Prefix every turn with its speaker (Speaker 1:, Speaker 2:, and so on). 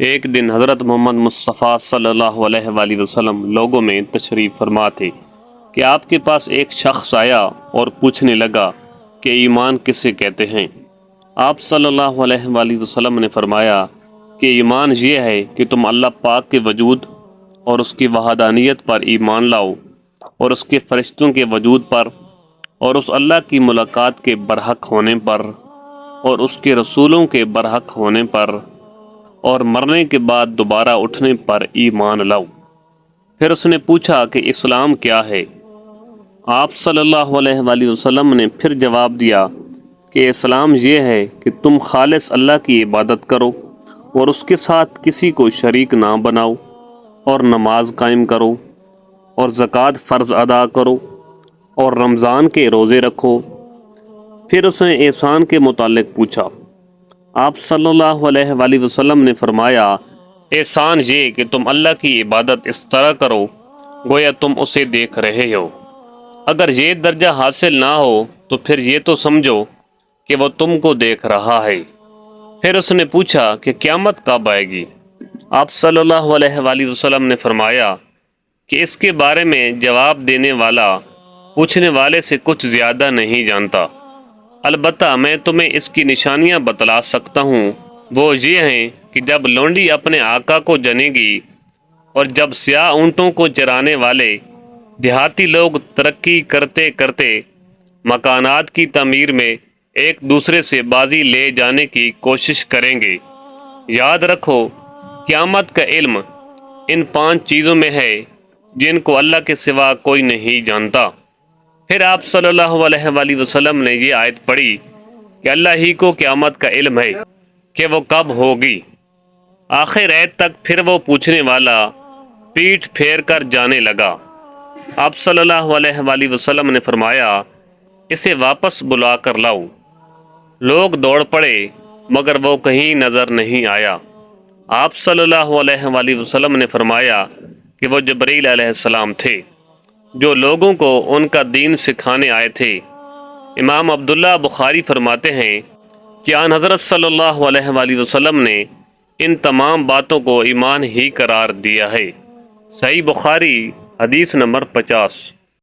Speaker 1: ایک دن حضرت محمد مصطفیٰ صلی اللہ علیہ وآلہ وسلم لوگوں میں تشریف فرما تھے کہ آپ کے پاس ایک شخص آیا اور پوچھنے لگا کہ ایمان کسے کہتے ہیں۔ آپ صلی اللہ علیہ وآلہ وسلم نے فرمایا کہ ایمان یہ ہے کہ تم اللہ پاک کے وجود اور اس کی وحدانیت پر ایمان لاؤ، اور اس کے فرشتوں کے وجود پر، اور اس اللہ کی ملاقات کے برحق ہونے پر، اور اس کے رسولوں کے برحق ہونے پر، اور مرنے کے بعد دوبارہ اٹھنے پر ایمان لاؤ۔ پھر اس نے پوچھا کہ اسلام کیا ہے؟ آپ صلی اللہ علیہ وآلہ وسلم نے پھر جواب دیا کہ اسلام یہ ہے کہ تم خالص اللہ کی عبادت کرو اور اس کے ساتھ کسی کو شریک نہ بناؤ، اور نماز قائم کرو، اور زکوٰۃ فرض ادا کرو، اور رمضان کے روزے رکھو۔ پھر اس نے احسان کے متعلق پوچھا۔ آپ صلی اللہ علیہ وآلہ وسلم نے فرمایا، احسان یہ کہ تم اللہ کی عبادت اس طرح کرو گویا تم اسے دیکھ رہے ہو۔ اگر یہ درجہ حاصل نہ ہو تو پھر یہ تو سمجھو کہ وہ تم کو دیکھ رہا ہے۔ پھر اس نے پوچھا کہ قیامت کب آئے گی؟ آپ صلی اللہ علیہ وآلہ وسلم نے فرمایا کہ اس کے بارے میں جواب دینے والا پوچھنے والے سے کچھ زیادہ نہیں جانتا، البتہ میں تمہیں اس کی نشانیاں بتلا سکتا ہوں۔ وہ یہ ہیں کہ جب لونڈی اپنے آقا کو جنے گی، اور جب سیاہ اونٹوں کو چرانے والے دیہاتی لوگ ترقی کرتے کرتے مکانات کی تعمیر میں ایک دوسرے سے بازی لے جانے کی کوشش کریں گے۔ یاد رکھو، قیامت کا علم ان 5 چیزوں میں ہے جن کو اللہ کے سوا کوئی نہیں جانتا۔ پھر آپ صلی اللہ علیہ وآلہ وسلم نے یہ آیت پڑھی کہ اللہ ہی کو قیامت کا علم ہے کہ وہ کب ہوگی۔ آخر آیت تک پھر وہ پوچھنے والا پیٹھ پھیر کر جانے لگا۔ آپ صلی اللہ علیہ وآلہ وسلم نے فرمایا، اسے واپس بلا کر لاؤ۔ لوگ دوڑ پڑے مگر وہ کہیں نظر نہیں آیا۔ آپ صلی اللہ علیہ وآلہ وسلم نے فرمایا کہ وہ جبرائیل علیہ السلام تھے جو لوگوں کو ان کا دین سکھانے آئے تھے۔ امام عبداللہ بخاری فرماتے ہیں کہ آن حضرت صلی اللہ علیہ وآلہ وسلم نے ان تمام باتوں کو ایمان ہی قرار دیا ہے۔ صحیح بخاری حدیث نمبر 50۔